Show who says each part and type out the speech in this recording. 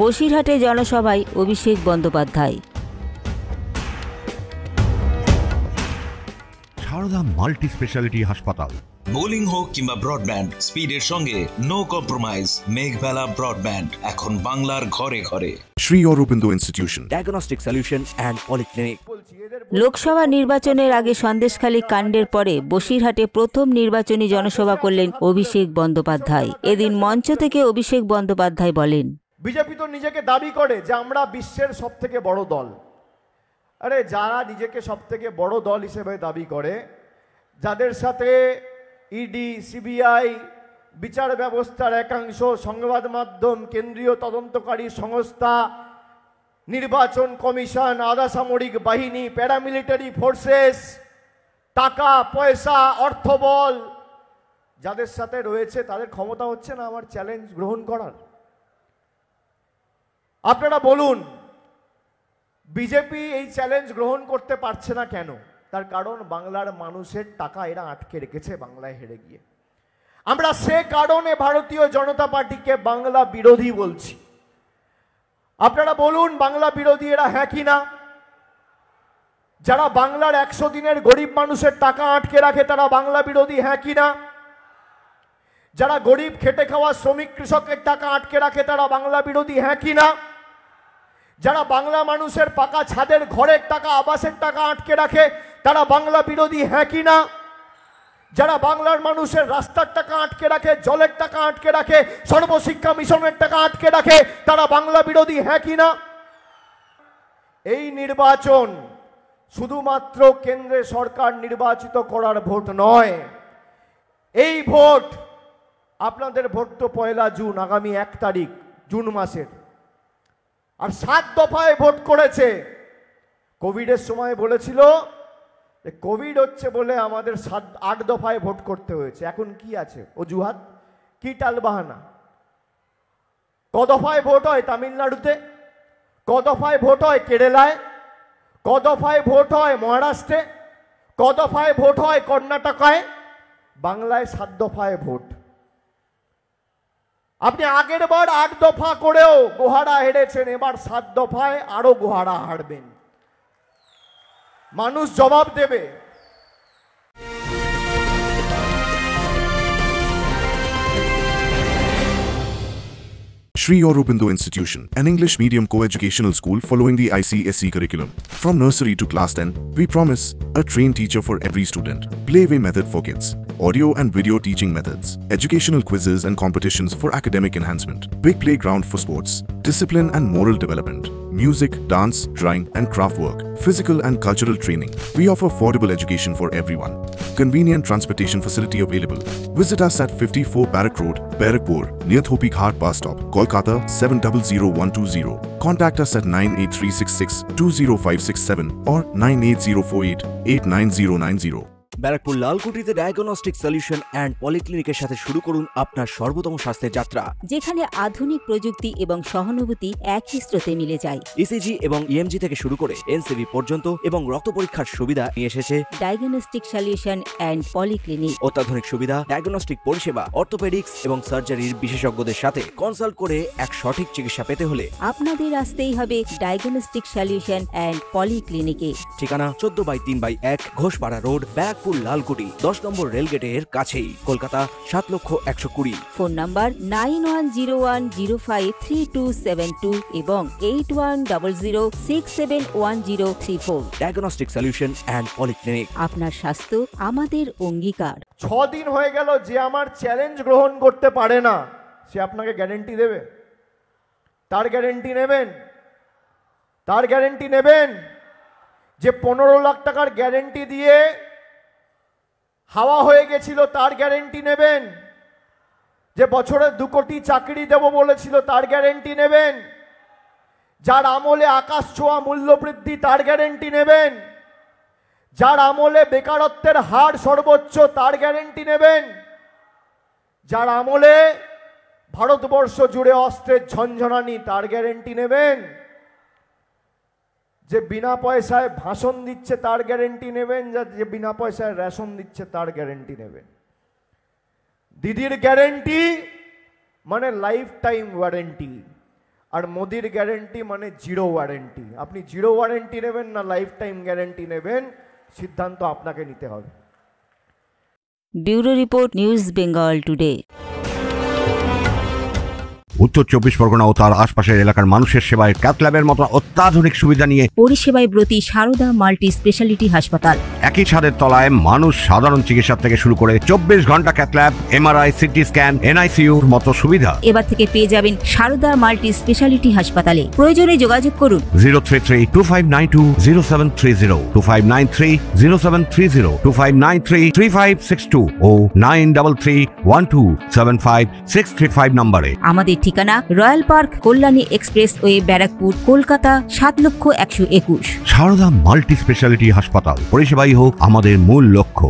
Speaker 1: বসিরহাটে জনসভায় Abhishek Bandyopadhyay.
Speaker 2: Sarada multi speciality হাসপাতাল।
Speaker 3: Bowling হোক কিংবা ব্রডব্যান্ড, স্পিডের সঙ্গে নো কম্প্রোমাইজ। মেঘবেলা ব্রডব্যান্ড এখন বাংলার ঘরে ঘরে।
Speaker 4: Sri Aurobindo Institution,
Speaker 5: Diagnostic Solution and Polyclinic.
Speaker 1: Lok Sabha নির্বাচনের আগে সন্দেশখালী কাণ্ডের পরে বসিরহাটে প্রথম নির্বাচনী জনসভা করলেন অভিষেক বন্দ্যোপাধ্যায়। এদিন মঞ্চ থেকে অভিষেক বন্দ্যোপাধ্যায় বলেন,
Speaker 6: বিজেপি তো নিজেকে দাবি করে যে আমরা বিশ্বের সবথেকে বড় দল। আরে যারা নিজেকে সবথেকে বড় দল হিসেবে দাবি করে, যাদের সাথে ইডি, সিবিআই, বিচার ব্যবস্থার একাংশ, সংবাদ মাধ্যম, কেন্দ্রীয় তদন্তকারী সংস্থা, নির্বাচন কমিশন, আধা সামরিক বাহিনী, প্যারামিলিটারি ফোর্সেস, টাকা পয়সা, অর্থবল যাদের সাথে রয়েছে, তাদের ক্ষমতা হচ্ছে না আমার চ্যালেঞ্জ গ্রহণ করার। আপনারা বলুন, বিজেপি এই চ্যালেঞ্জ গ্রহণ করতে পারছে না কেন? তার কারণ বাংলার মানুষের টাকা এরা আটকে রেখেছে বাংলায় হেরে গিয়ে। আমরা সে কারণে ভারতীয় জনতা পার্টিকে বাংলা বিরোধী বলছি। আপনারা বলুন, বাংলা বিরোধী এরা হ্যাঁ কি না? যারা বাংলার 100 দিনের গরিব মানুষের টাকা আটকে রাখে তারা বাংলা বিরোধী হ্যাঁ কি না? যারা গরিব খেটে খাওয়া শ্রমিক কৃষকের টাকা আটকে রাখে তারা বাংলা বিরোধী হ্যাঁ কি না? যারা বাংলা মানুষের পাকা ছাদের ঘরের টাকা, আবাসের টাকা আটকে রাখে তারা বাংলা বিরোধী হ্যাঁ কি না? যারা বাংলার মানুষের রাস্তার টাকা আটকে রাখে, জলের টাকা আটকে রাখে, সর্বশিক্ষা মিশনের টাকা আটকে রাখে তারা বাংলা বিরোধী হ্যাঁ কি না? এই নির্বাচন শুধুমাত্র কেন্দ্রে সরকার নির্বাচিত করার ভোট নয়। এই ভোট, আপনাদের ভোট তো 1 জুন, আগামী 1 তারিখ জুন মাসের। আর 7 দফায় ভোট করেছে। কোভিডের সময় বলেছিল যে কোভিড হচ্ছে বলে আমাদের 8 দফায় ভোট করতে হয়েছে। এখন কি আছে অজুহাত? কি টালবাহানা? ক দফায় ভোট হয় তামিলনাড়ুতে? ক দফায় ভোট হয় কেরালায়? ক দফায় ভোট হয় মহারাষ্ট্রে? ক দফায় ভোট হয় কর্ণাটকায়? বাংলায় 7 দফায় ভোট। আপনি আগের বার 8 দফা করেও গোহারা হেরেছেন, এবার 7 দফায় আরো গোহারা হারবেন। মানুষ জবাব দেবে।
Speaker 4: Sri Aurobindo Institution, an English medium co-educational school following the ICSE curriculum. From nursery to class 10, we promise a trained teacher for every student. Playway method for kids. Audio and video teaching methods. Educational quizzes and competitions for academic enhancement. Big playground for sports. Discipline and moral development. Music, dance, drawing and craft work. Physical and cultural training. We offer affordable education for everyone. Convenient transportation facility available. Visit us at 54 Barrack Road, Barrackpur, near Thopi Ghat bus stop, Kolkata 700120. Contact us at 98366 20567 or 98048 89090.
Speaker 5: Barrackpore লালকুটিতে diagnostic solution and পলিক্লিনিকের সাথে শুরু করুন আপনার সর্বোত্তম স্বাস্থ্যের যাত্রা,
Speaker 1: যেখানে আধুনিক প্রযুক্তি এবং সহানুভূতি একই স্রোতে মিলে যায়।
Speaker 5: ইসিজি এবং ইএমজি থেকে শুরু করে এনসিবি পর্যন্ত এবং রক্ত পরীক্ষার সুবিধা নিয়ে এসেছে
Speaker 1: ডায়াগনস্টিক সলিউশন অ্যান্ড পলিক্লিনিক।
Speaker 5: অত্যাধুনিক সুবিধা, ডায়াগনস্টিক পরিষেবা, অর্থোপেডিক্স এবং সার্জারির বিশেষজ্ঞদের সাথে কনসাল্ট করে এক সঠিক চিকিৎসা পেতে হলে
Speaker 1: আপনাদের আসতেই হবে ডায়াগনস্টিক সলিউশন অ্যান্ড পলিক্লিনিকে।
Speaker 5: ঠিকানা 14/3/1 ঘোষপাড়া রোড, ব্যারাকপুর লালকুটি, 10 নম্বর রেলগেটের কাছেই, কলকাতা 7,120,000।
Speaker 1: ফোন নাম্বার 9101053272 এবং 8100671034।
Speaker 5: Diagnostic solution and polyclinic.
Speaker 1: আপনার স্বাস্থ্য আমাদের অঙ্গীকার।
Speaker 6: 6 দিন হয়ে গেল, যে আমার চ্যালেঞ্জ গ্রহণ করতে পারে না সে আপনাকে গ্যারেন্টি দেবে? তার গ্যারেন্টি নেবেন? তার গ্যারেন্টি নেবেন? যে 15 লাখ টাকার গ্যারেন্টি দিয়ে হাওয়া হয়ে গেছিল তার গ্যারেন্টি নেবেন? যে বছরে 2 কোটি চাকরি দেব বলেছিল তার গ্যারেন্টি নেবেন? যার আমলে আকাশ ছোঁয়া মূল্যবৃদ্ধি তার গ্যারেন্টি নেবেন? যার আমলে বেকারত্বের হার সর্বোচ্চ তার গ্যারেন্টি নেবেন? যার আমলে ভারতবর্ষ জুড়ে অস্ত্রের ঝনঝনানি তার গ্যারেন্টি নেবেন? যে বিনা পয়সায় ভাষণ দিচ্ছে তার গ্যারেন্টি নেবেন? যে বিনা পয়সায় রেশন দিচ্ছে তার গ্যারেন্টি নেবেন? দিদির গ্যারেন্টি মানে লাইফ টাইম ওয়ারেন্টি। আর মোদির গ্যারেন্টি মানে জিরো ওয়ারেন্টি। আপনি জিরো ওয়ারেন্টি নেবেন না লাইফ টাইম গ্যারেন্টি নেবেন, সিদ্ধান্ত আপনাকে নিতে হবে।
Speaker 1: Bureau report, news Bengal today.
Speaker 2: উত্তর 24 পরগনা ও তার আশপাশের এলাকার মানুষের সেবায় ক্যাথ ল্যাবের মতো অত্যাধুনিক সুবিধা নিয়ে
Speaker 1: পরিষেবায় ব্রতী সারদা মাল্টি স্পেশালিটি হাসপাতাল।
Speaker 2: একই ছাদের তলায় মানুষ সাধারণ চিকিৎসা থেকে শুরু করে 24 ঘন্টা cath lab, MRI, CT scan, এনআইসিইউর মতো সুবিধা
Speaker 1: এবার থেকে পেয়ে যাবেন সারদা মাল্টি স্পেশালিটি হাসপাতালে। প্রয়োজনে যোগাযোগ করুন
Speaker 2: 033-2592-0730, 2593-0730, 2593-3562 ও 9331275635 নম্বরে।
Speaker 1: আমাদের ঠিকানা royal park, Kalyani expressway, Barrackpore, Kolkata 7,121,000।
Speaker 2: Sarada multi speciality হাসপাতাল, পরিষেবাই হোক আমাদের মূল লক্ষ্য।